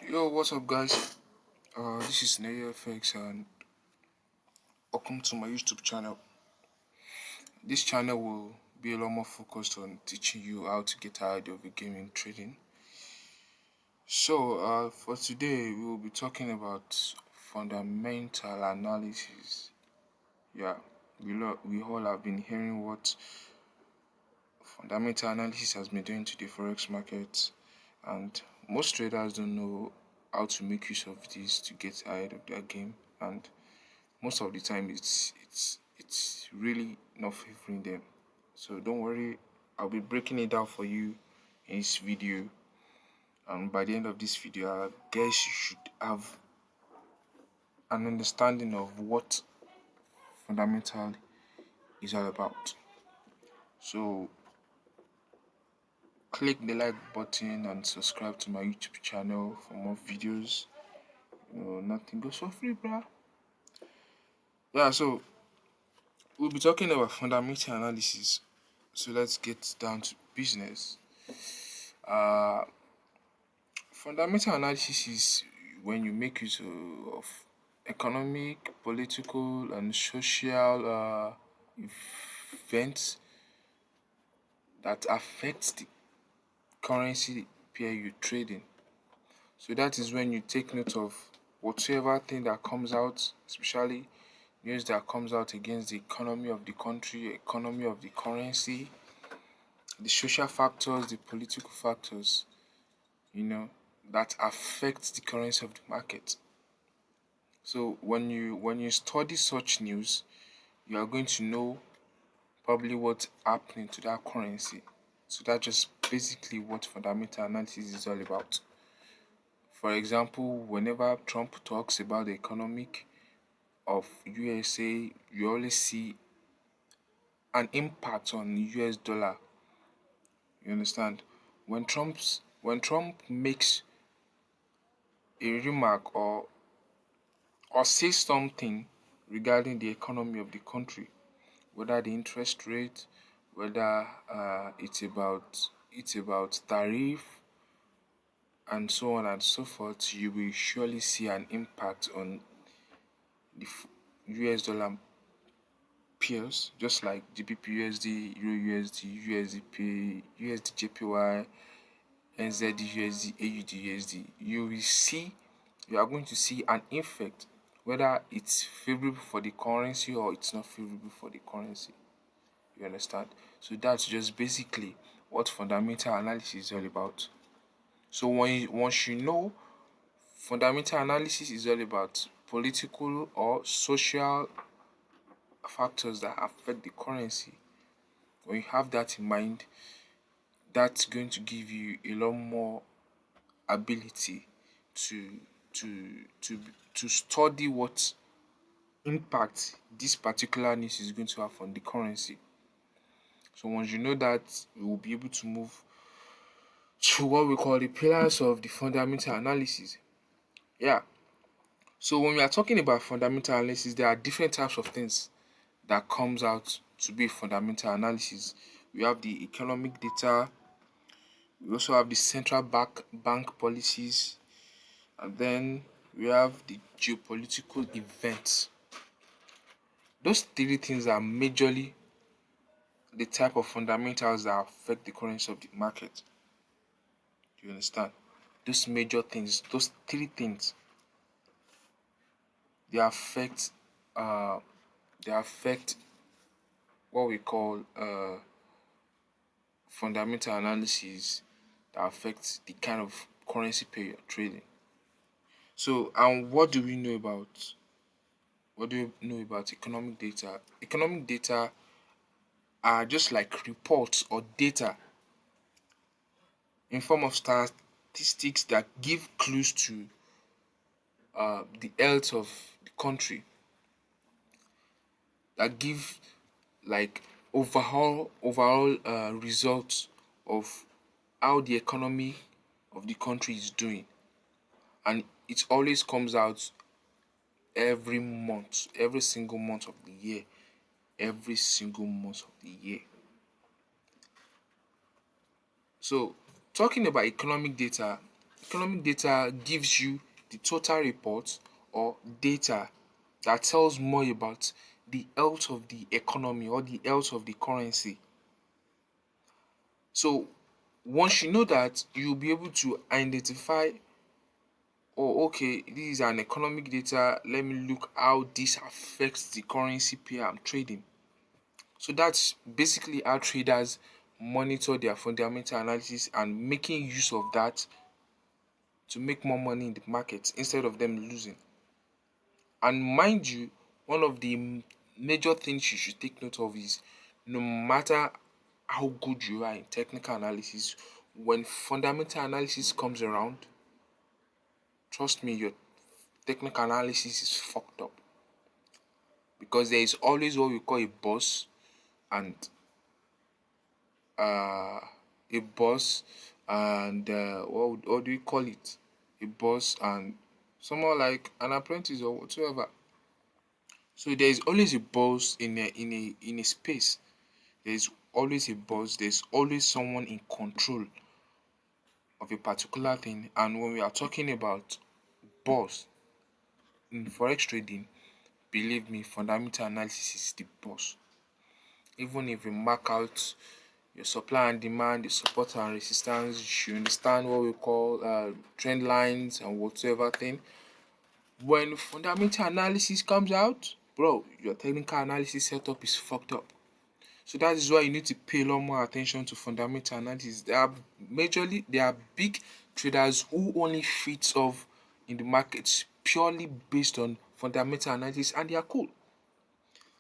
Yo, what's up, guys? This is NeoFX, and welcome to my YouTube channel. This channel will be a lot more focused on teaching you how to get ahead of the game in trading. So, for today, we will be talking about fundamental analysis. Yeah, we all have been hearing what fundamental analysis has been doing to the forex market, and most traders don't know how to make use of this to get ahead of their game, and most of the time it's really not favoring them. So don't worry, I'll be breaking it down for you in this video, and by the end of this video I guess you should have an understanding of what fundamental is all about. So click the like button and subscribe to my YouTube channel for more videos. Nothing goes for free, bruh. Yeah, so we'll be talking about fundamental analysis. So let's get down to business. Uh, Fundamental analysis is when you make use of economic, political, and social events that affect the currency pair you trade in. So that is when you take note of whatever thing that comes out, especially news that comes out against the economy of the country, economy of the currency, the social factors, the political factors, you know, that affect the currency of the market. So when you study such news, you are going to know probably what's happening to that currency. So that's just basically what fundamental analysis is all about. For example, whenever Trump talks about the economic of USA, you always see an impact on the US dollar. You understand? When Trump makes a remark or says something regarding the economy of the country, whether the interest rate, whether it's about tariff and so on and so forth, you will surely see an impact on the US dollar pairs, just like GBP USD, Euro USD, USDP, USD JPY, NZD USD, AUD USD. You are going to see an effect, whether it's favorable for the currency or it's not favorable for the currency. You understand? So that's just basically what fundamental analysis is all about. So once you know fundamental analysis is all about political or social factors that affect the currency, when you have that in mind, that's going to give you a lot more ability to to to to study what impact this particular news is going to have on the currency. So once you know that, you will be able to move to what we call the pillars of the fundamental analysis. Yeah. So when we are talking about fundamental analysis, there are different types of things that comes out to be fundamental analysis. We have the economic data, we also have the central bank policies, and then we have the geopolitical events. Those three things are majorly the type of fundamentals that affect the currency of the market. Do you understand? Those major things, those three things, they affect uh they affect what we call fundamental analysis that affects the kind of currency pair you're trading. So, and what do you know about economic data? Economic data are just like reports or data in form of statistics that give clues to the health of the country, that give like overall results of how the economy of the country is doing, and it always comes out every month, every single month of the year, every single month of the year. So talking about economic data, economic data gives you the total report or data that tells more about the health of the economy or the health of the currency. So once you know that, you'll be able to identify, oh, okay, this is an economic data. Let me look how this affects the currency pair I'm trading. So that's basically how traders monitor their fundamental analysis and making use of that to make more money in the market instead of them losing. And mind you, one of the major things you should take note of is, no matter how good you are in technical analysis, when fundamental analysis comes around, trust me, your technical analysis is fucked up, because there is always what we call a boss and uh, a boss and what do you call it? A boss and someone like an apprentice or whatsoever. So there is always a boss in a space. There is always a boss. There's always someone in control of a particular thing. And when we are talking about boss in forex trading, believe me, fundamental analysis is the boss. Even if you mark out your supply and demand, the support and resistance, you should understand what we call trend lines and whatsoever thing. When fundamental analysis comes out, bro, your technical analysis setup is fucked up. So that is why you need to pay a lot more attention to fundamental analysis. There are big traders who only fits off in the markets purely based on fundamental analysis, and they are cool.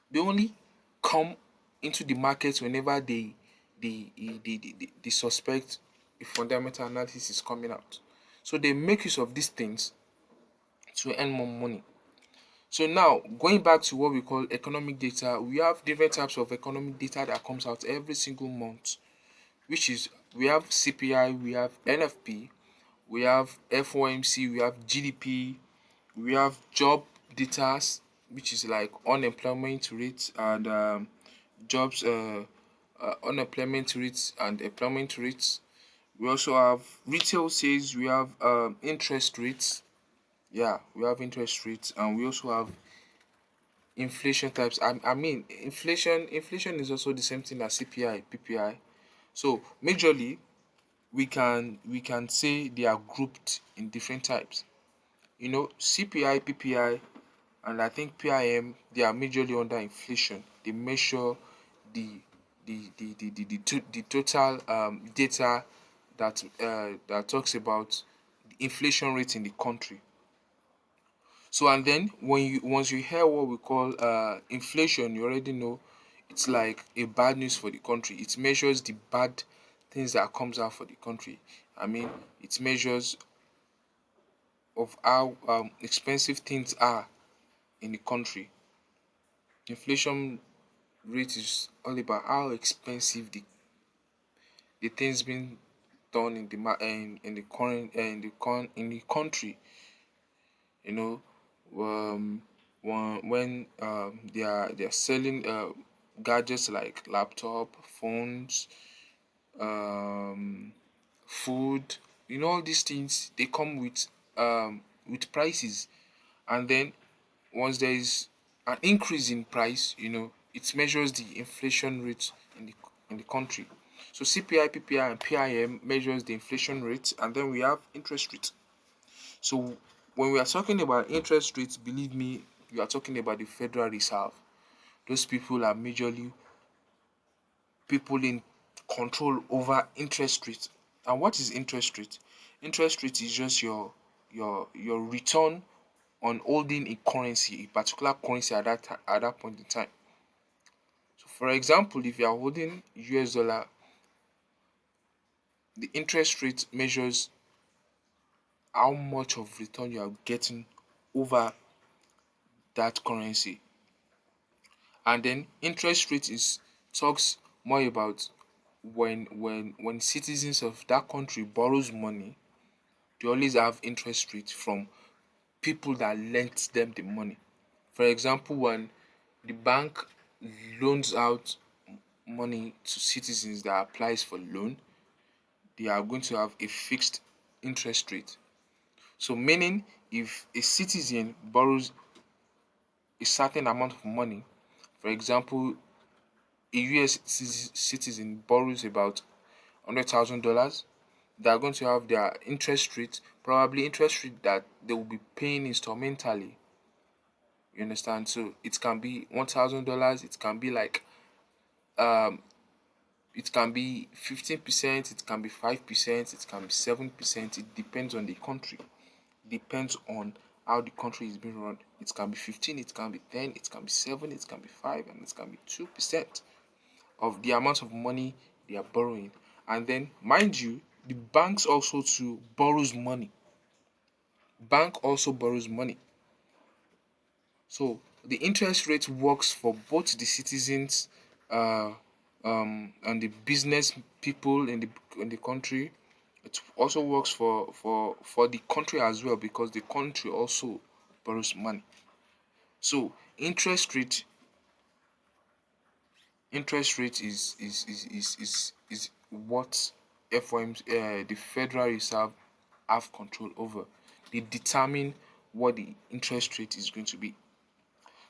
They only come into the market whenever they suspect a fundamental analysis is coming out. So they make use of these things to earn more money. So now, going back to what we call economic data, we have different types of economic data that comes out every single month, which is, we have CPI, we have NFP, we have FOMC, we have GDP, we have job data, which is like unemployment rates and jobs, unemployment rates and employment rates. We also have retail sales, we have interest rates. Yeah, we have interest rates, and we also have inflation types. I mean, inflation is also the same thing as CPI, PPI. So majorly, we can say they are grouped in different types. CPI, PPI, and I think PIM, they are majorly under inflation. They measure the the total data that talks about the inflation rate in the country. So, and then once you hear what we call inflation, you already know it's like a bad news for the country. It measures the bad things that comes out for the country. I mean, it measures of how expensive things are in the country. Inflation rate is all about how expensive the things being done in the in the current in the country. You know, um, they are selling gadgets like laptop, phones, um, food. All these things, they come with prices, and then once there is an increase in price, it measures the inflation rate in the country. So CPI, PPI, and PIM measures the inflation rate, and then we have interest rate. So when we are talking about interest rates, believe me, you are talking about the Federal Reserve. Those people are majorly people in control over interest rate. And what is interest rate? Interest rate is just your return on holding a currency, a particular currency at that point in time. So for example, if you are holding US dollar, the interest rate measures how much of return you are getting over that currency. And then interest rate is talks more about when citizens of that country borrows money, they always have interest rate from people that lent them the money. For example, when the bank loans out money to citizens that applies for loan, they are going to have a fixed interest rate. So meaning if a citizen borrows a certain amount of money, for example, a US citizen borrows about $100,000, they are going to have their interest rate, probably interest rate that they will be paying instrumentally. You understand? So it can be $1,000, um it can be 15%, it can be 5%, it can be 7%. It depends on the country. Depends on how the country is being run. It can be 15, it can be 10, it can be 7, it can be 5, and it can be 2% of the amount of money they are borrowing. And then, mind you, the banks also too borrows money. Bank also borrows money. So the interest rate works for both the citizens, uh, and the business people in the country. It also works for the country as well, because the country also borrows money. So interest rate is what FOMC, the Federal Reserve, have control over. They determine what the interest rate is going to be.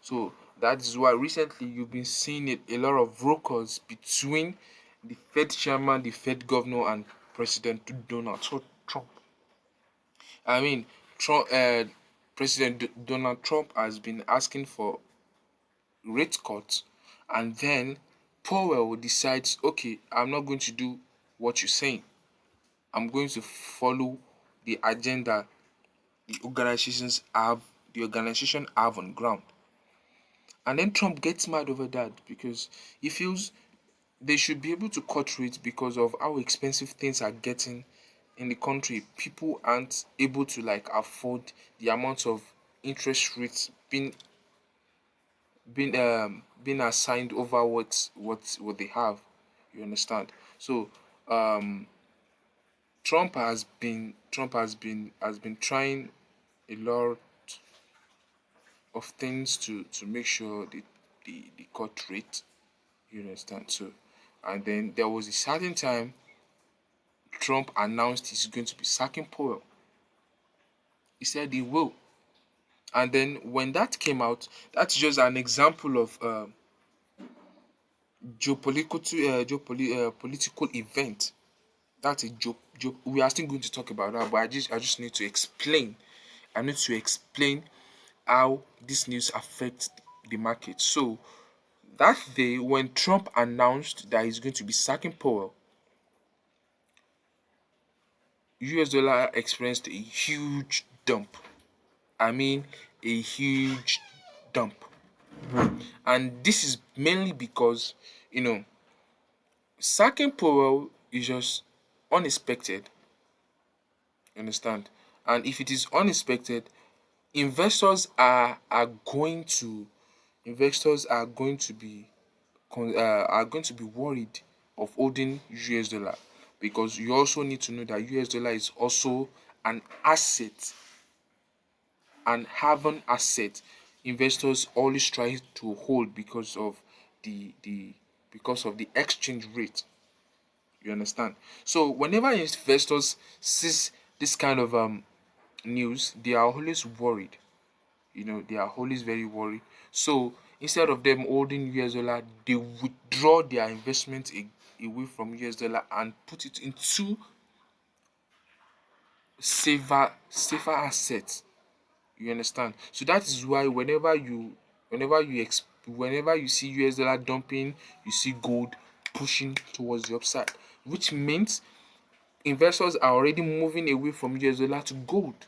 So that is why recently you've been seeing a lot of rockers between the Fed chairman, the Fed governor, and President Donald Trump. I mean, President Donald Trump has been asking for rate cuts, and then Powell decides, okay, I'm not going to do what you're saying. I'm going to follow the agenda the organization have on ground. And then Trump gets mad over that because he feels they should be able to cut rates because of how expensive things are getting in the country. People aren't able to afford the amount of interest rates being assigned over what they have. You understand? So um Trump has been trying a lot of things to make sure the cut rate. You understand? So, and then there was a certain time Trump announced he's going to be sacking Powell. He said he will. And then when that came out, that's just an example of political event. That's a joke. We are still going to talk about that, but I just need to explain. I need to explain how this news affects the market. So that day when Trump announced that he's going to be sacking Powell, US dollar experienced a huge dump. I mean, a huge dump. And this is mainly because, you know, sacking Powell is just unexpected. Understand? And if it is unexpected, investors are going to be worried of holding US dollar, because you also need to know that US dollar is also an asset, and having asset investors always try to hold because of the exchange rate. You understand? So whenever investors sees this kind of news, they are always worried. They are always very worried. So instead of them holding US dollar, they withdraw their investment away from US dollar and put it into safer assets. You understand? So that is why whenever you see US dollar dumping, you see gold pushing towards the upside, which means investors are already moving away from US dollar to gold.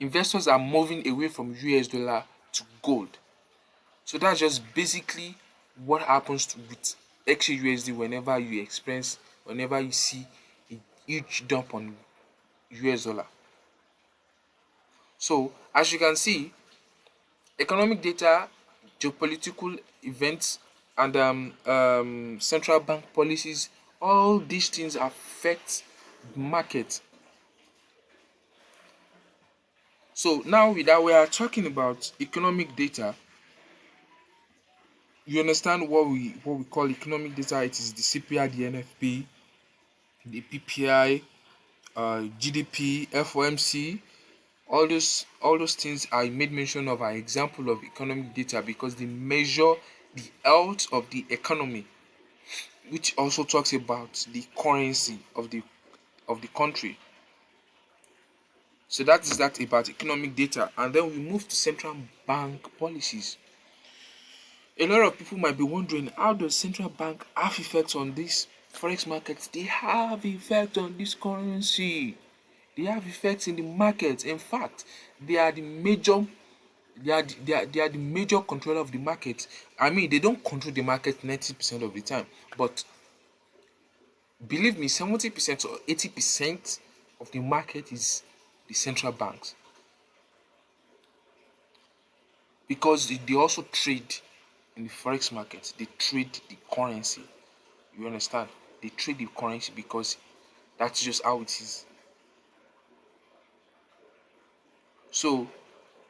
Investors are moving away from US dollar to gold. So that's just basically what happens with XAUSD whenever you see a huge dump on US dollar. So as you can see, economic data, geopolitical events, and central bank policies, all these things affect the market. So now that we are talking about economic data, you understand what we call economic data. It is the CPI, the NFP, the PPI, GDP, FOMC, all those things I made mention of are example of economic data because they measure the health of the economy, which also talks about the currency of the country. So that is that about economic data. And then we move to central bank policies. A lot of people might be wondering, how does central bank have effects on this forex markets? They have effect on this currency. They have effects in the market. In fact, they are the major they are the major controller of the market. I mean, they don't control the market 90% of the time, but believe me, 70% or 80% of the market is the central banks because they also trade in the forex market. They trade the currency. You understand? They trade the currency because that's just how it is. So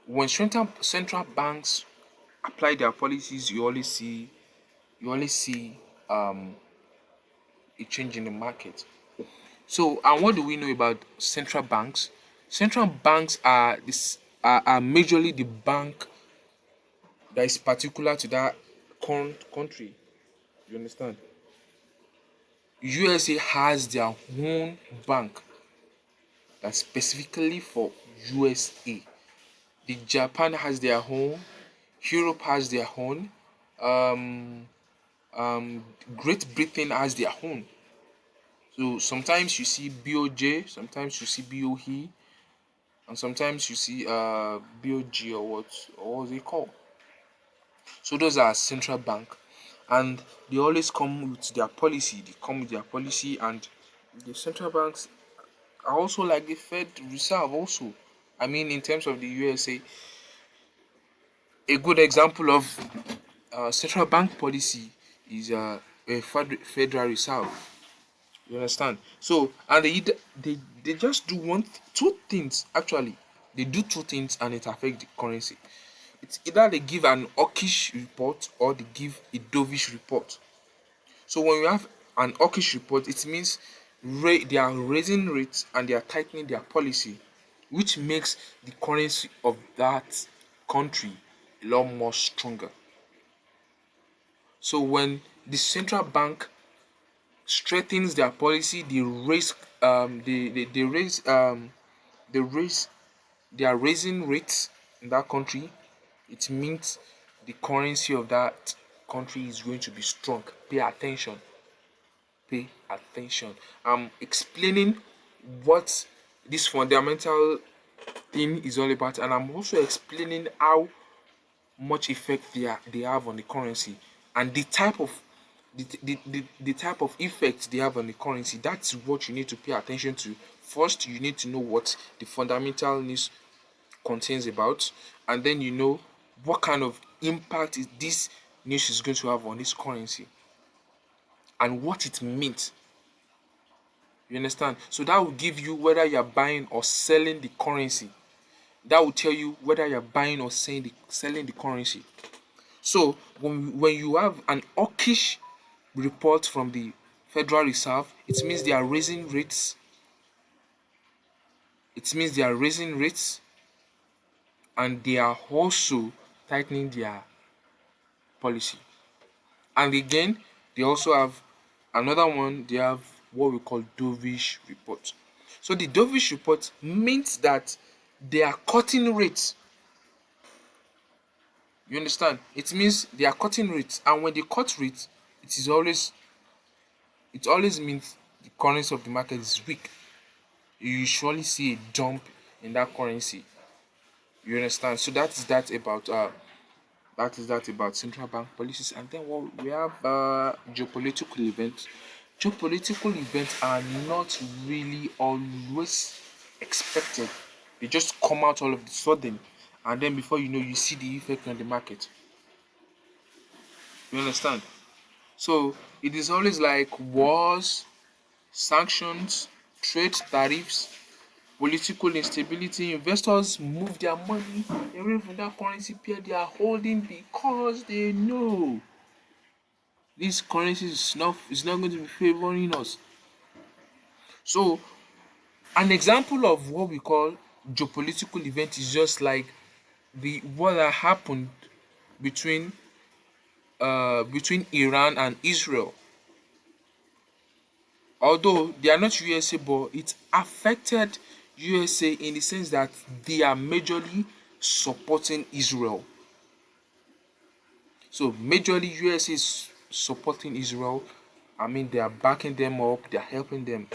when central banks apply their policies, you always see um, a change in the market. So, and what do we know about central banks? Central banks are majorly the bank that is particular to that country. You understand? USA has their own bank that's specifically for USA. The Japan has their own. Europe has their own. Um, Great Britain has their own. So sometimes you see BOJ, sometimes you see BOE, and sometimes you see BOG or what they call. So those are central bank, and they always come with their policy. They come with their policy, and the central banks are also like the Fed Reserve. Also, I mean, in terms of the USA, a good example of central bank policy is a Federal Reserve. You understand? So, and they just do two things actually. They do two things and it affects the currency. It's either they give an hawkish report or they give a dovish report. So when you have an hawkish report, it means they are raising rates and they are tightening their policy, which makes the currency of that country a lot more stronger. So when the central bank strengthens their policy, they raise they are raising rates in that country. It means the currency of that country is going to be strong. Pay attention. Pay attention. I'm explaining what this fundamental thing is all about, and I'm also explaining how much effect they have on the currency and the type of effect they have on the currency. That's what you need to pay attention to. First, you need to know what the fundamental news contains about, and then you know what kind of impact this news is going to have on this currency and what it means. You understand? So that will give you whether you're buying or selling the currency. That will tell you whether you're buying or selling the currency. So when you have an hawkish report from the Federal Reserve, it means they are raising rates. It means they are raising rates and they are also tightening their policy. And again, they also have another one, they have what we call dovish report. So the dovish report means that they are cutting rates. You understand? It means they are cutting rates, and when they cut rates, it always means the currency of the market is weak. You usually see a jump in that currency. You understand? So that is that about central bank policies. And then what we have geopolitical events. Geopolitical events are not really always expected. They just come out all of a sudden, and then before you know, you see the effect on the market. You understand? So it is always like wars, sanctions, trade tariffs, political instability. Investors move their money away from that currency pair they are holding because they know this currency is not going to be favoring us. So An example of what we call geopolitical event is just like the what that happened between between Iran and Israel. Although they are not USA, but it affected USA in the sense that they are majorly supporting Israel. So majorly USA is supporting Israel. I mean, they are backing them up, they are helping them.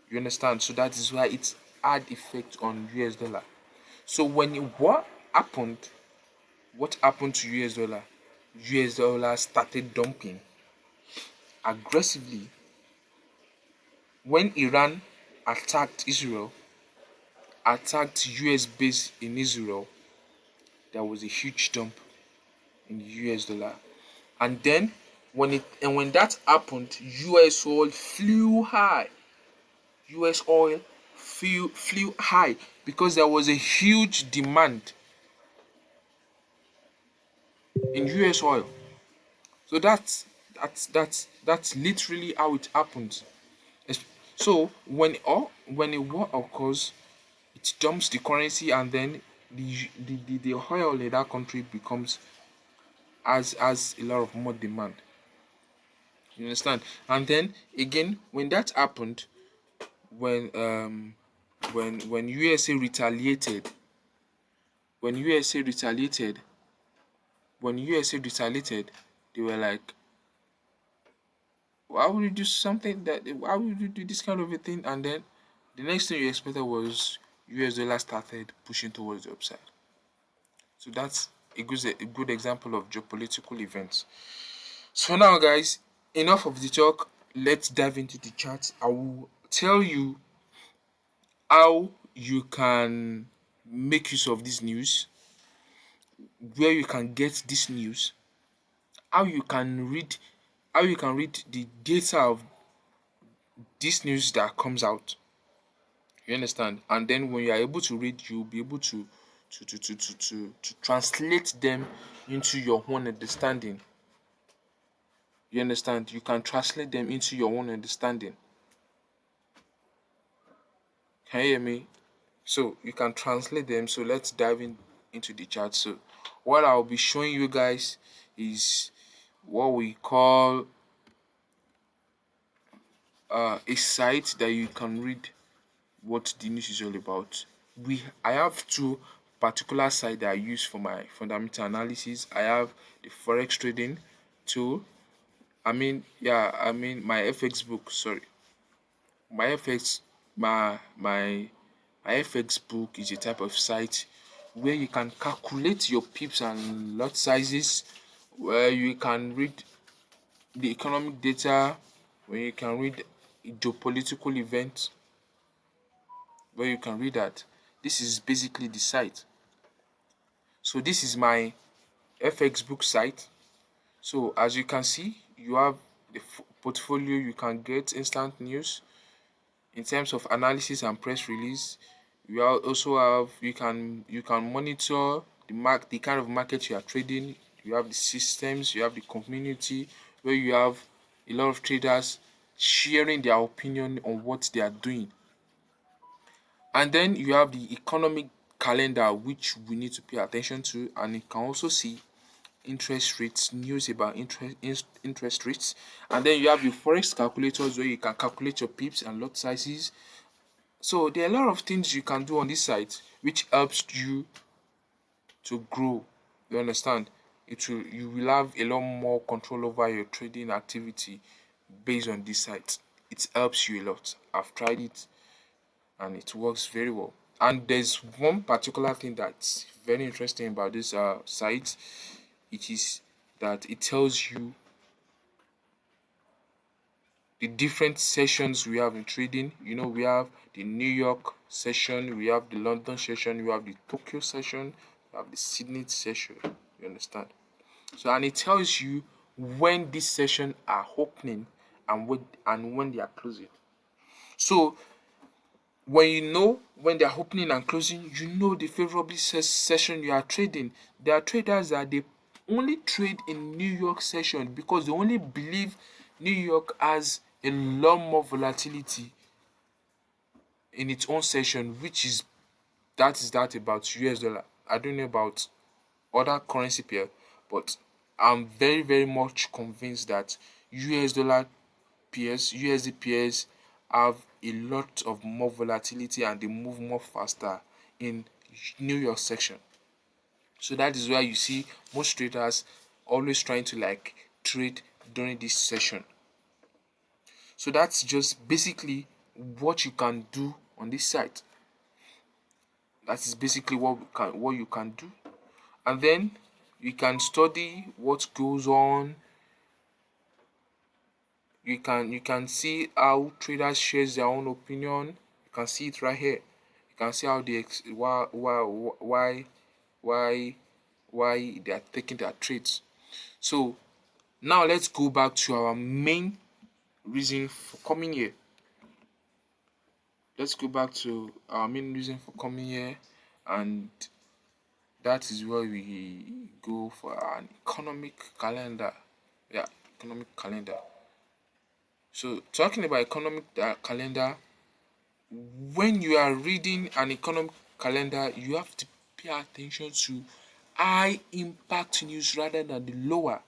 You understand? So that is why it's had effect on US dollar. So happened, what happened to US dollar? US dollar started dumping aggressively when Iran attacked Israel, attacked US base in Israel. There was a huge dump in US dollar. And then when that happened, US oil flew high. US oil flew high because there was a huge demand in US oil. So that's literally how it happens. So when a war occurs, it dumps the currency, and then the oil in that country becomes as a lot of more demand. You understand? And then again, when that happened, when when USA retaliated, when USA retaliated, when USA retaliated, they were like, why would you do something that? Why would you do this kind of a thing? And then the next thing you expected was US dollar started pushing towards the upside. So that's a good example of geopolitical events. So now, guys, enough of the talk. Let's dive into the chart. I will tell you how you can make use of this news, where you can get this news, how you can read, how you can read the data of this news that comes out. You understand? And then when you are able to read, you'll be able to translate them into your own understanding. You understand? You can translate them into your own understanding. Can you hear me? So you can translate them. So let's dive into the chart. So what I'll be showing you guys is what we call a site that you can read what the news is all about. I have two particular sites that I use for my fundamental analysis. I have the forex trading tool. I mean my FX book. Sorry, my FX my FX book is a type of site where you can calculate your pips and lot sizes, where you can read the economic data, where you can read geopolitical events, where you can read that. This is basically the site. So this is my FX book site. So as you can see, you have the portfolio. You can get instant news in terms of analysis and press release. Also have you can monitor the kind of market you are trading. You have the systems, you have the community, where you have a lot of traders sharing their opinion on what they are doing. And then you have the economic calendar, which we need to pay attention to, and you can also see interest rates, news about interest rates. And then you have your forex calculators, where you can calculate your pips and lot sizes. So there are a lot of things you can do on this site which helps you to grow. You understand? You will have a lot more control over your trading activity based on this site. It helps you a lot. I've tried it and it works very well. And there's one particular thing that's very interesting about this site. It is that it tells you the different sessions we have in trading. We have the New York session, we have the London session, we have the Tokyo session, we have the Sydney session. You understand? So, and it tells you when these sessions are opening and when they are closing. So when you know when they are opening and closing, you know the favorable session you are trading. There are traders that they only trade in New York session because they only believe New York has a lot more volatility in its own session, which is that about US dollar. I don't know about other currency pair, but I'm very very much convinced that US dollar pairs, USD pairs have a lot of more volatility and they move more faster in New York section. So that is why you see most traders always trying to like trade during this session. So that's just basically what you can do on this site. That is basically what you can do. And then you can study what goes on. You can see how traders shares their own opinion. You can see it right here. You can see how they why why they are taking their trades. So now let's go back to our main reason for coming here. Let's go back to our main reason for coming here, and that is where we go for an economic calendar. Yeah, economic calendar. So talking about economic calendar, when you are reading an economic calendar, you have to pay attention to high impact news rather than the lower,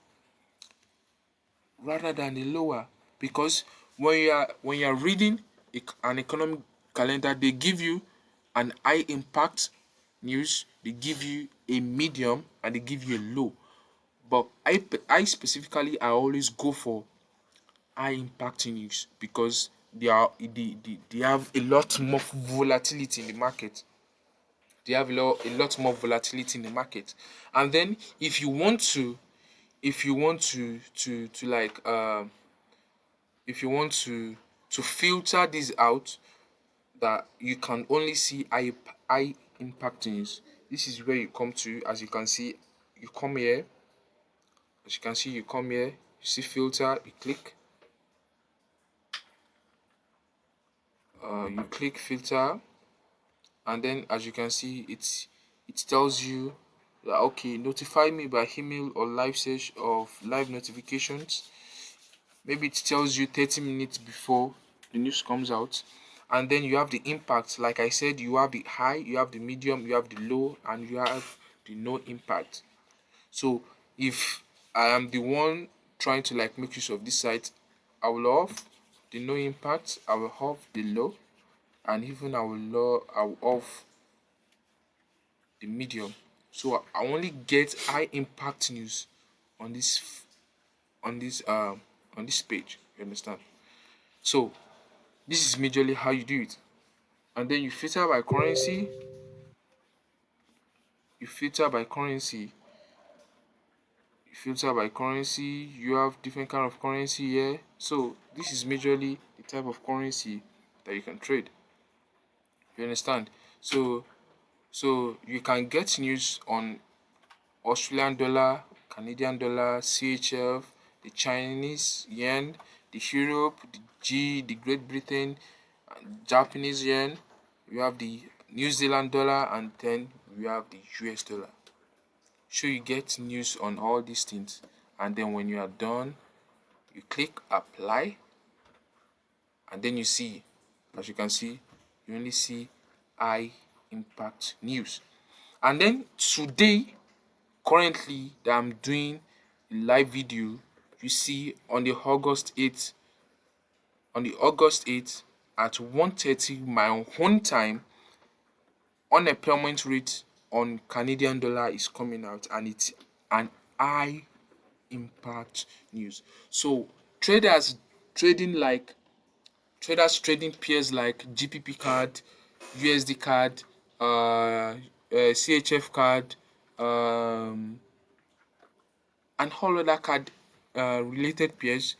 because when you are reading an economic calendar, they give you an high impact news, they give you a medium, and they give you a low. But I specifically, I always go for high impact news because they have a lot more volatility in the market. They have a lot more volatility in the market. And then if you want to like if you want to filter this out, that you can only see high impact news, this is where you come to. As you can see, you come here. As you can see, you come here, you see filter, you click filter, and then as you can see, it tells you that okay, notify me by email or live search of live notifications. Maybe it tells you 30 minutes before the news comes out. And then you have the impact. Like I said, you have the high, you have the medium, you have the low, and you have the no impact. So if I am the one trying to like make use of this site, I will off the no impact, I will off the low, and even I will off the medium. So I only get high impact news on this page. You understand? So this is majorly how you do it. And then you filter by currency. You filter by currency. You filter by currency. You have different kind of currency here. So this is majorly the type of currency that you can trade. You understand? So you can get news on Australian dollar, Canadian dollar, CHF, the Chinese yen, the Europe, the the Great Britain, Japanese yen. We have the New Zealand dollar, and then we have the US dollar. So you get news on all these things, and then when you are done, you click apply, and then you see, as you can see, you only see high impact news. And then today, currently that I'm doing a live video, you see on the August 8th at 1:30 my own time, unemployment rate on Canadian dollar is coming out, and it's an high impact news. So traders trading like trading pairs like GPP card, USD card, CHF card, and all other card related pairs,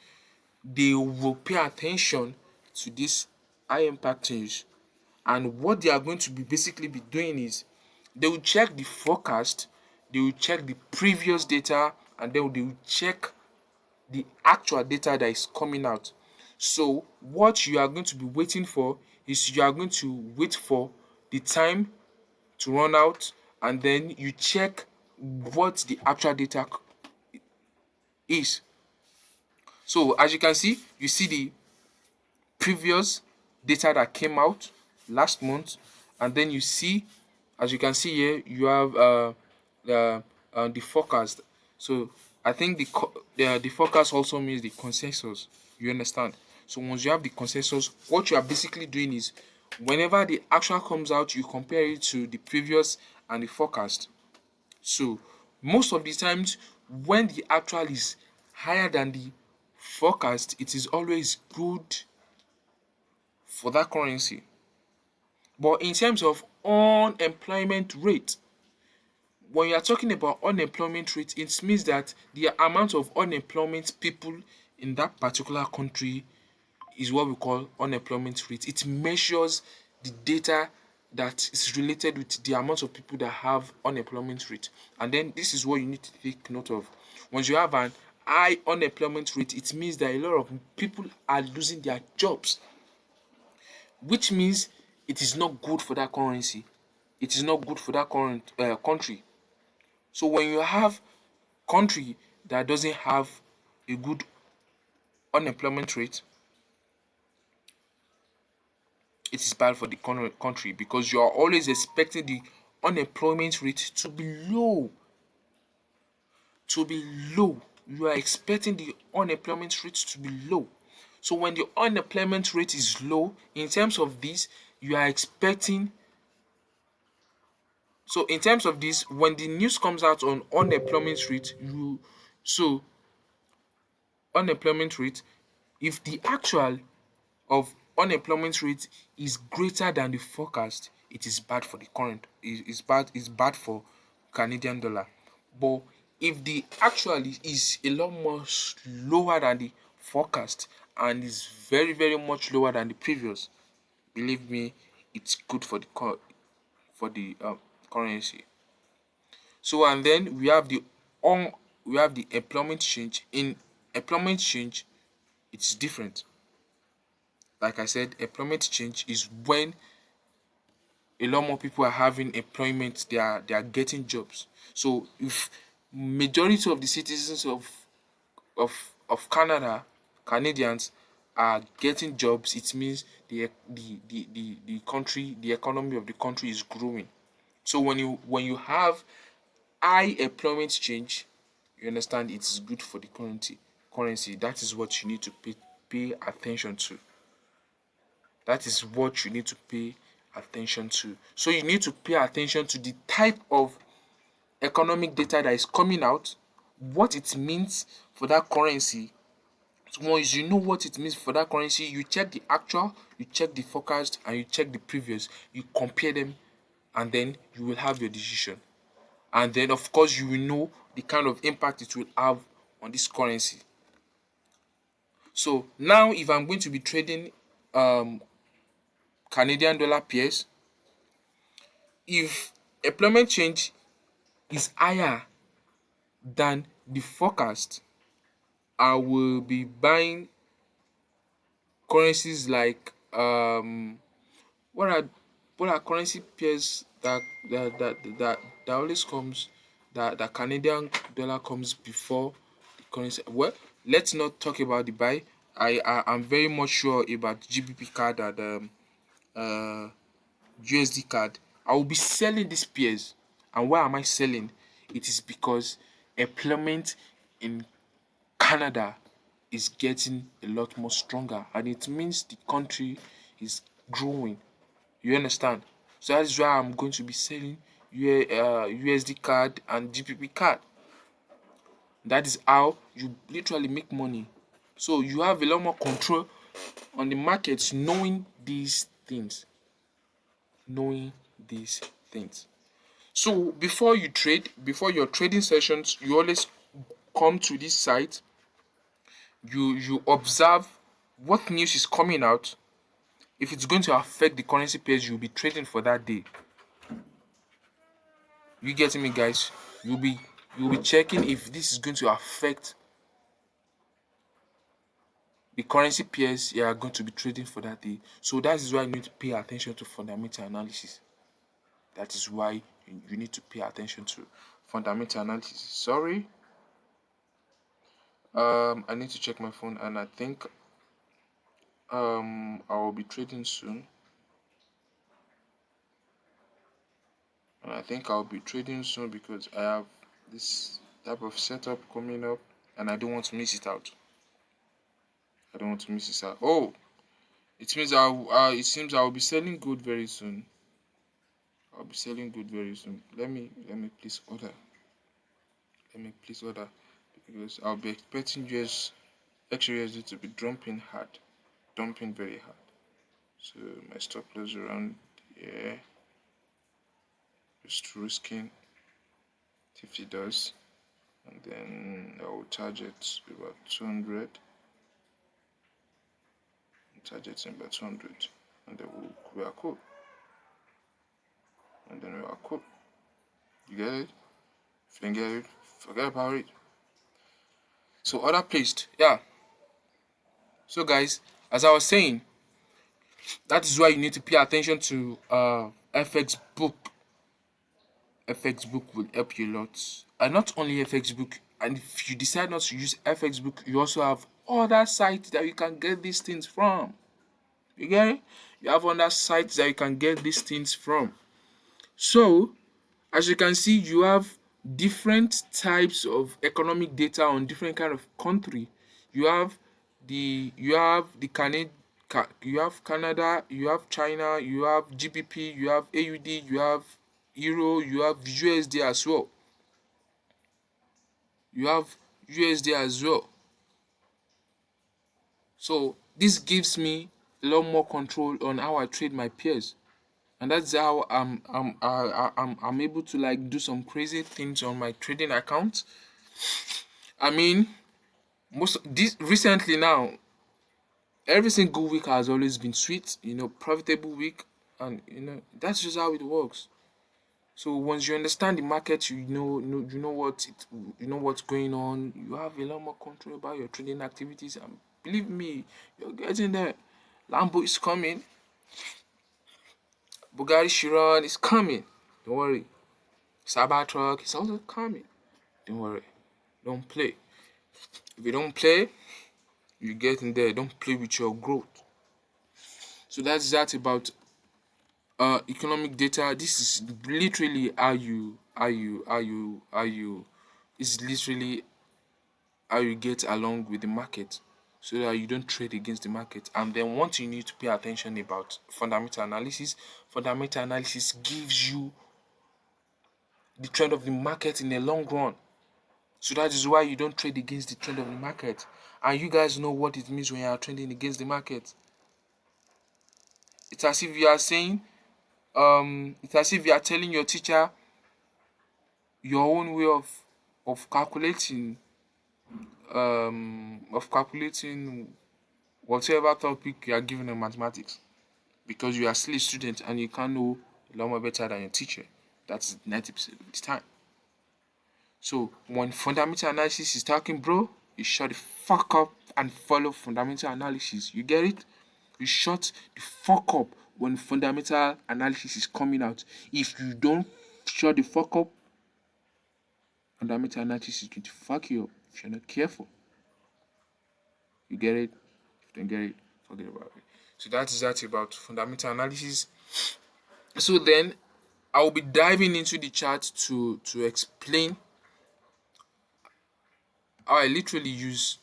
they will pay attention to this high impact news. And what they are going to be basically be doing is they will check the forecast, they will check the previous data, and then they will check the actual data that is coming out. So what you are going to be waiting for is you are going to wait for the time to run out, and then you check what the actual data is. So as you can see, you see the previous data that came out, last month, and then you see, as you can see here, you have the the forecast. So I think the forecast also means the consensus. You understand? So once you have the consensus, what you are basically doing is whenever the actual comes out, you compare it to the previous and the forecast. So most of the times when the actual is higher than the forecast, it is always good for that currency. But in terms of unemployment rate, when you are talking about unemployment rate, it means that the amount of unemployment people in that particular country is what we call unemployment rate. It measures the data that is related with the amount of people that have unemployment rate. And then this is what you need to take note of. Once you have an high unemployment rate, it means that a lot of people are losing their jobs, which means it is not good for that currency. It is not good for that current country. So when you have country that doesn't have a good unemployment rate, it is bad for the country because you are always expecting the unemployment rate to be low. To be low. You are expecting the unemployment rate to be low. So when the unemployment rate is low, in terms of this, you are expecting. So in terms of this, when the news comes out on unemployment rate, so unemployment rate, if the actual of unemployment rate is greater than the forecast, it is bad for the current. It's bad for Canadian dollar. But if the actual is a lot more lower than the forecast and is very very much lower than the previous, believe me, it's good for the currency. So and then we have the employment change. In employment change, it's different. Like I said, employment change is when a lot more people are having employment, they are getting jobs. So if majority of the citizens of Canadians are getting jobs, it means the country, the economy of the country is growing. So when you have high employment change, you understand it is good for the currency. That is what you need to pay attention to. That is what you need to pay attention to. So you need to pay attention to the type of economic data that is coming out, what it means for that currency. So once you know what it means for that currency, you check the actual, you check the forecast, and you check the previous. You compare them, and then you will have your decision. And then, of course, you will know the kind of impact it will have on this currency. So now, if I'm going to be trading um, Canadian dollar pairs, if employment change is higher than the forecast, I will be buying currencies like what are currency pairs that always comes, that Canadian dollar comes before the currency. Well, let's not talk about the buy. I am very much sure about GBP card and uh USD card. I will be selling these pairs. And why am I selling? It is because employment in Canada is getting a lot more stronger, and it means the country is growing. You understand? So that is why I'm going to be selling USD card and GPP card. That is how you literally make money. So you have a lot more control on the markets knowing these things. Knowing these things. So before you trade, before your trading sessions, you always come to this site. You observe what news is coming out. If it's going to affect the currency pairs you'll be trading for that day. You getting me, guys? You'll be checking if this is going to affect the currency pairs you are going to be trading for that day. So that is why you need to pay attention to fundamental analysis. That is why you need to pay attention to fundamental analysis. Sorry. I need to check my phone, and I think I will be trading soon. and I think I'll be trading soon because I have this type of setup coming up, and I don't want to miss it out. I don't want to miss it out. Oh, it means it seems I'll be selling good very soon. I'll be selling good very soon. Let me please order. Let me please order because I'll be expecting XUSD to be dumping very hard. So my stop loss around here, just risking if it does, and then I will target about 200. Targeting about 200, and then we are cool. And then we are cool. You get it? If you don't get it, forget about it. So order placed, yeah. So guys, as I was saying, that is why you need to pay attention to FX book. FX book will help you a lot, and not only FX book. And if you decide not to use FX book, you also have other sites that you can get these things from. You get it? You have other sites that you can get these things from. So as you can see, you have different types of economic data on different kind of country. You have the Canada, you have Canada, you have China, you have GBP, you have AUD, you have Euro, you have USD as well. You have USD as well. So this gives me a lot more control on how I trade my peers. And that's how I'm able to like do some crazy things on my trading account. I mean, most this recently now, every single week has always been sweet, profitable week, and that's just how it works. So once you understand the market, you know what's going on. You have a lot more control about your trading activities, and believe me, you're getting there. Lambo is coming. Bugatti Chiron is coming. Don't worry. Cybertruck is also coming. Don't worry. Don't play. If you don't play, you get in there. Don't play with your growth. So that's that about economic data. This is literally is literally how you get along with the market so that you don't trade against the market. And then what you need to pay attention about fundamental analysis. Fundamental analysis gives you the trend of the market in the long run. So that is why you don't trade against the trend of the market. And you guys know what it means when you are trading against the market. It's as if you are saying, it's as if you are telling your teacher your own way of calculating whatever topic you are given in mathematics, because you are still a student and you can't know a lot more better than your teacher. That's 90% of the time. So when fundamental analysis is talking, bro, you shut the fuck up and follow fundamental analysis. You get it? You shut the fuck up when fundamental analysis is coming out. If you don't shut the fuck up, fundamental analysis is going to fuck you up if you're not careful. You get it? If you don't get it, forget about it. So that is that about fundamental analysis. So then I will be diving into the chart to explain how I literally use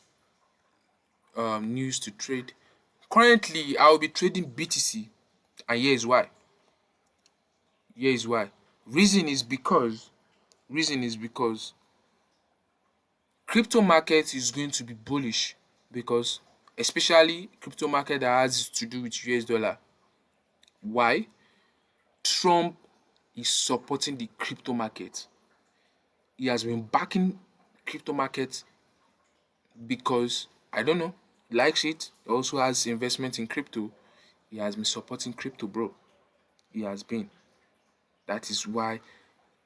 news to trade. Currently, I will be trading BTC, and here is why. Here is why. Reason is because crypto market is going to be bullish, because especially crypto market that has to do with US dollar. Why? Trump is supporting the crypto market. He has been backing crypto market because I don't know, he likes it. He also has investment in crypto. He has been supporting crypto, bro. He has been. That is why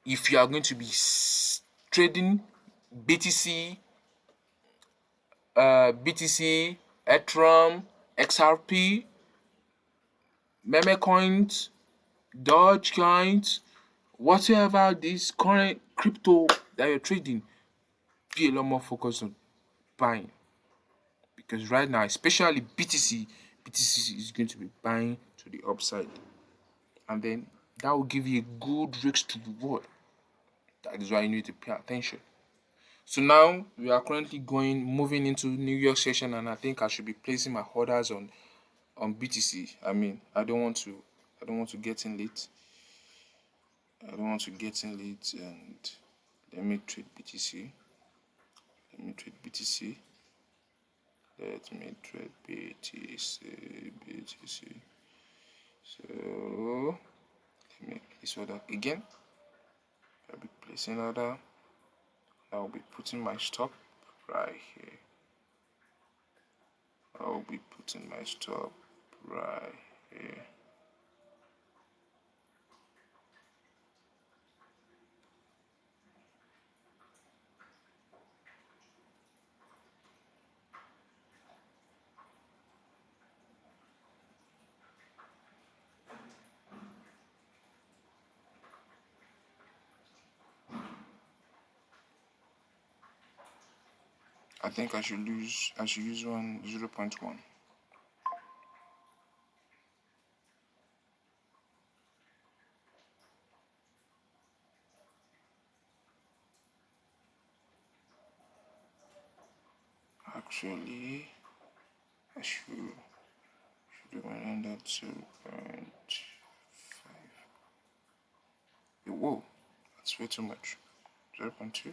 if you are going to be trading BTC, Ethereum, XRP, meme coins, Doge coins, whatever this current crypto that you're trading, be a lot more focused on buying. Because right now, especially BTC is going to be buying to the upside. And then That will give you a good risk to reward. That is why you need to pay attention. So now we are currently moving into New York session, and I think I should be placing my orders on BTC. I mean, I don't want to get in late. I don't want to get in late, and let me trade BTC. Let me trade BTC. Let me trade BTC. So let me place order again. I'll be placing order. I'll be putting my stop right here. I'll be putting my stop right here. I think I should use 0.1. Actually, I should recommend that 0.5. Whoa, that's way too much. 0.2.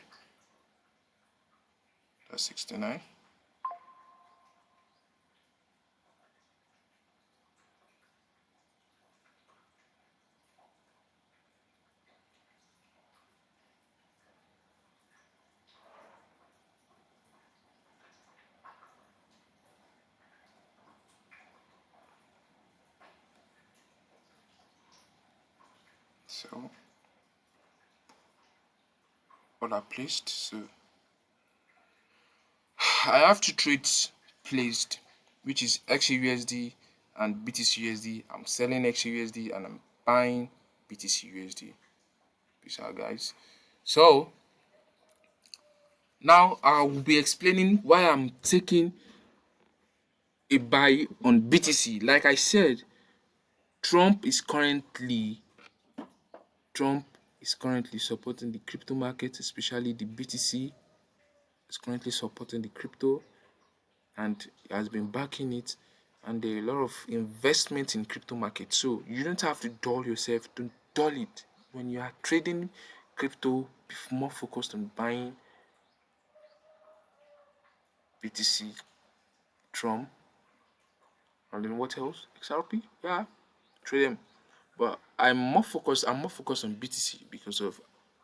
That's 69. So order placed. So I have two trades placed, which is XAUSD and BTCUSD. I'm selling XAUSD and I'm buying BTCUSD. Peace out, guys. So now I will be explaining why I'm taking a buy on BTC. Like I said, Trump is currently supporting the crypto market, especially the BTC. Is currently supporting the crypto, and has been backing it, and there are a lot of investment in crypto market. So you don't have to dull yourself. Don't dull it. When you are trading crypto, be more focused on buying BTC, Trump, and then what else? XRP. Yeah, trade them. But I'm more focused on BTC because of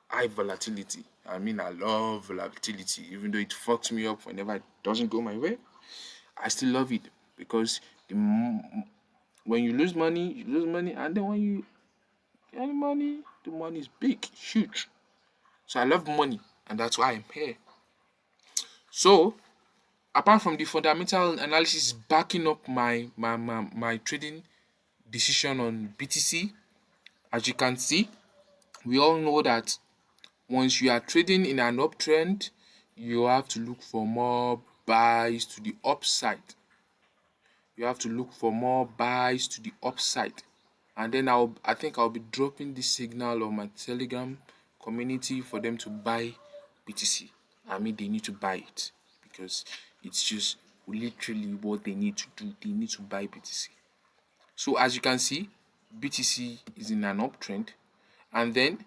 high volatility. I mean, I love volatility, even though it fucks me up whenever it doesn't go my way. I still love it because when you lose money, you lose money, and then when you get money, the money is big, huge. So I love money, and that's why I'm here. So apart from the fundamental analysis backing up my trading decision on BTC, as you can see, we all know that once you are trading in an uptrend, you have to look for more buys to the upside. You have to look for more buys to the upside. And then I think I'll be dropping this signal on my Telegram community for them to buy BTC. I mean, they need to buy it because it's just literally what they need to do. They need to buy BTC. So as you can see, BTC is in an uptrend, and then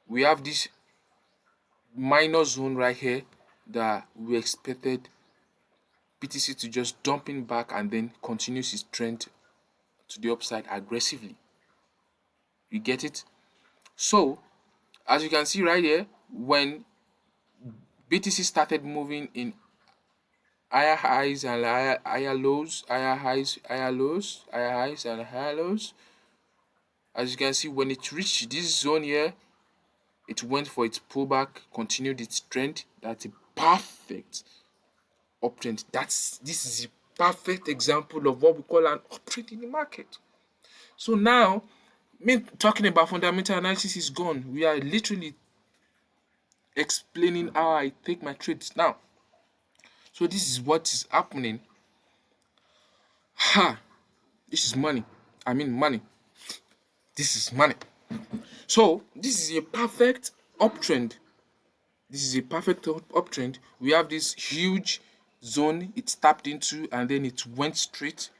we have this minor zone right here that we expected BTC to just dumping back and then continues its trend to the upside aggressively. You get it? So as you can see right here, when BTC started moving in higher highs and higher lows, higher highs, higher lows, higher highs and higher lows, as you can see, when it reached this zone here, it went for its pullback, continued its trend. That's a perfect uptrend. This is a perfect example of what we call an uptrend in the market. So now, me talking about fundamental analysis is gone. We are literally explaining how I take my trades now. So this is what is happening. Ha! This is money. I mean money. This is money. So this is a perfect uptrend. This is a perfect uptrend. We have this huge zone it's tapped into, and then it went straight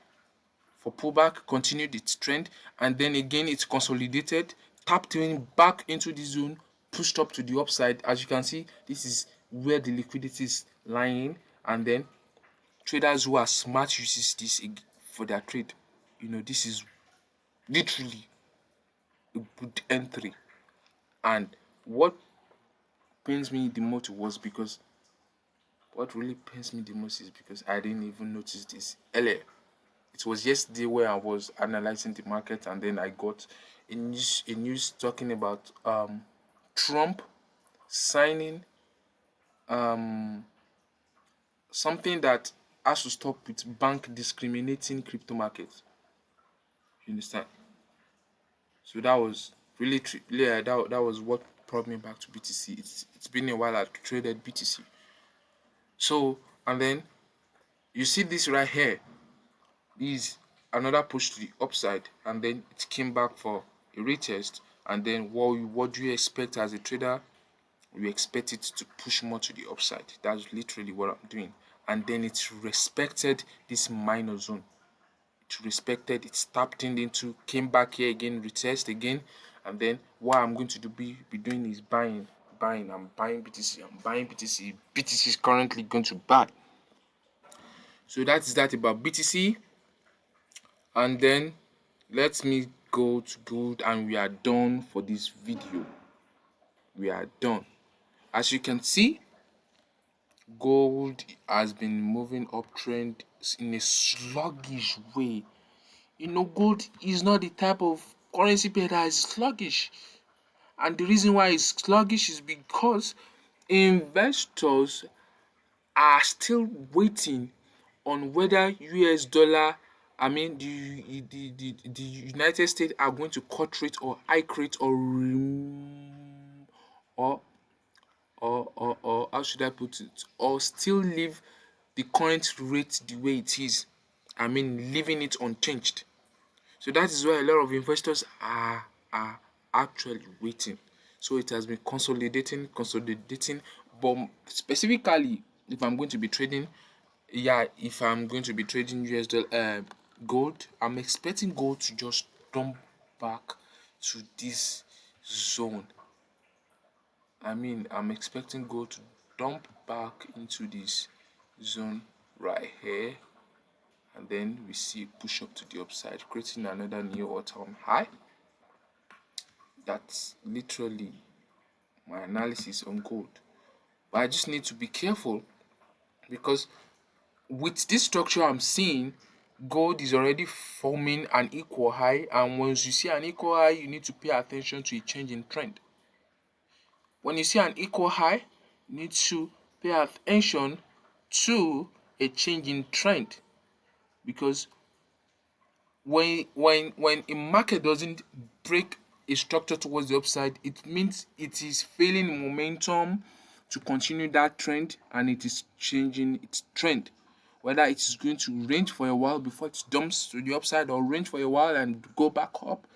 for pullback, continued its trend, and then again it consolidated, tapped in back into the zone, pushed up to the upside. As you can see, this is where the liquidity is lying, and then traders who are smart uses this for their trade. This is literally a good entry. And what pains me the most was because what really pains me the most is because I didn't even notice this earlier. It was yesterday where I was analyzing the market, and then I got a news talking about Trump signing um something that has to stop with bank discriminating crypto markets. You understand? So that was really yeah, that was what brought me back to BTC. It's been a while I traded BTC. So, and then you see this right here is another push to the upside, and then it came back for a retest. And then what do you expect as a trader? You expect it to push more to the upside. That's literally what I'm doing. And then it respected this minor zone. It respected, it tapped into, came back here again, retest again. And then what I'm going to be doing is buying. I'm buying BTC. I'm buying BTC. BTC is currently going to buy. So that is that about BTC. And then let me go to gold, and we are done for this video. We are done. As you can see, gold has been moving uptrend in a sluggish way. Gold is not the type of currency pair that is sluggish. And the reason why it's sluggish is because investors are still waiting on whether US dollar, I mean the United States are going to cut rate or hike rate or or how should I put it, or still leave the current rate the way it is. I mean leaving it unchanged. So that is why a lot of investors are actually waiting. So it has been consolidating. But specifically, if I'm going to be trading US dollar gold, I'm expecting gold to just dump back to this zone. I mean, I'm expecting gold to dump back into this zone right here, and then we see push up to the upside, creating another new all-time high. That's literally my analysis on gold. But I just need to be careful because with this structure I'm seeing, gold is already forming an equal high, and once you see an equal high, you need to pay attention to a change in trend. When you see an equal high, you need to pay attention to a change in trend, because when a market doesn't break a structure towards the upside, it means it is failing momentum to continue that trend, and it is changing its trend. Whether it is going to range for a while before it dumps to the upside, or range for a while and go back up,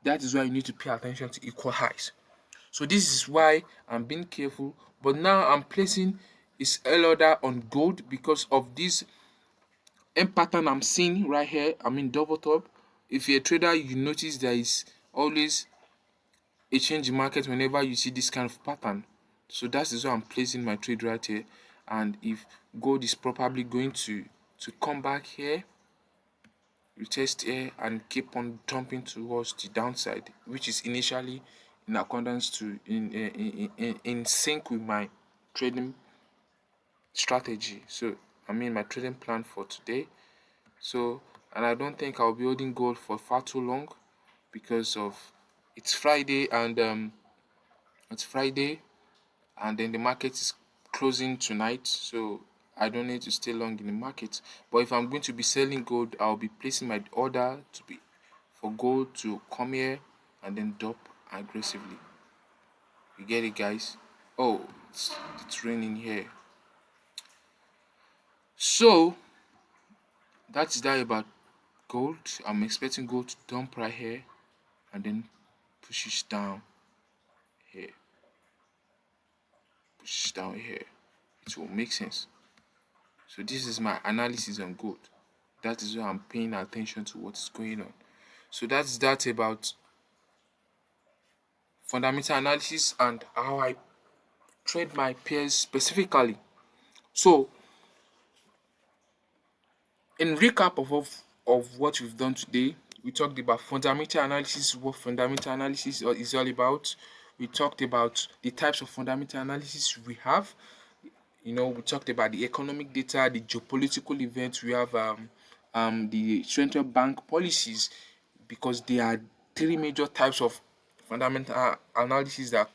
that is why you need to pay attention to equal highs. So this is why I'm being careful. But now I'm placing a sell order on gold because of this M pattern I'm seeing right here. I mean double top. If you're a trader, you notice there is always a change in market whenever you see this kind of pattern. So that is why I'm placing my trade right here. And if gold is probably going to come back here, retest here, and keep on jumping towards the downside, which is initially in accordance to in sync with my trading strategy. So I mean my trading plan for today. So, and I don't think I'll be holding gold for far too long because of it's Friday, and then the market is closing tonight, so I don't need to stay long in the market. But if I'm going to be selling gold, I'll be placing my order to be for gold to come here and then drop aggressively. You get it, guys? Oh, it's raining here. So that is that about gold. I'm expecting gold to dump right here, and then pushes down here, pushes down here. It will make sense. So this is my analysis on gold. That is why I'm paying attention to what is going on. So that's that about fundamental analysis and how I trade my pairs specifically. So in recap of what we've done today, we talked about fundamental analysis, what fundamental analysis is all about. We talked about the types of fundamental analysis we have. We talked about the economic data, the geopolitical events. We have the central bank policies, because there are three major types of fundamental analysis that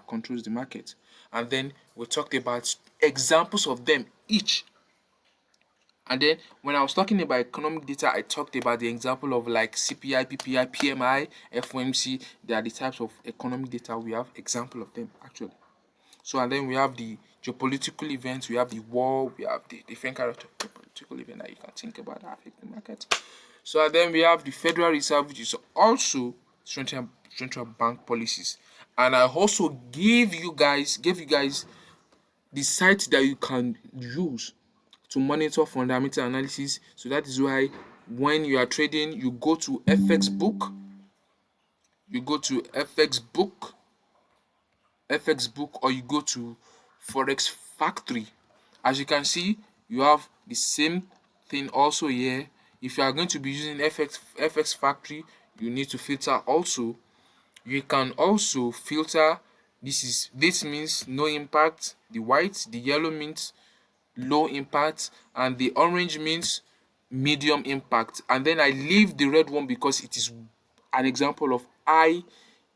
controls the market. And then we talked about examples of them each. And then when I was talking about economic data, I talked about the example of like CPI, PPI, PMI, FOMC. They are the types of economic data we have. Example of them actually. So and then we have the geopolitical events, we have the war, we have the different kind of geopolitical event that you can think about that affect the market. So and then we have the Federal Reserve, which is also central bank policies. And I also gave you guys the site that you can use to monitor fundamental analysis. So that is why when you are trading, you go to FX book, or you go to Forex Factory. As you can see, you have the same thing also here. If you are going to be using FX Factory, you need to filter also. You can also filter. This means no impact. The white, the yellow means low impact, and the orange means medium impact. And then I leave the red one because it is an example of high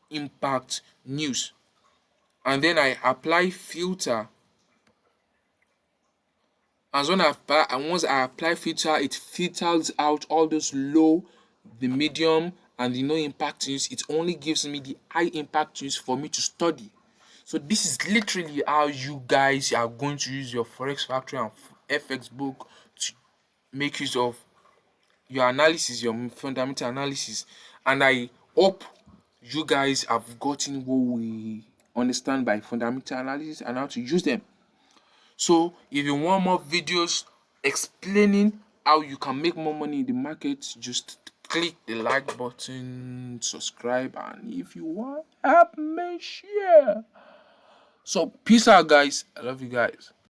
impact news. And then I apply filter. And once I apply filter, it filters out all those low, the medium, and the no impact news. It only gives me the high impact news for me to study. So this is literally how you guys are going to use your Forex Factory and FX book to make use of your analysis, your fundamental analysis. And I hope you guys have gotten what we understand by fundamental analysis and how to use them. So if you want more videos explaining how you can make more money in the market, just click the like button, subscribe, and if you want, help me share. So peace out, guys. I love you guys.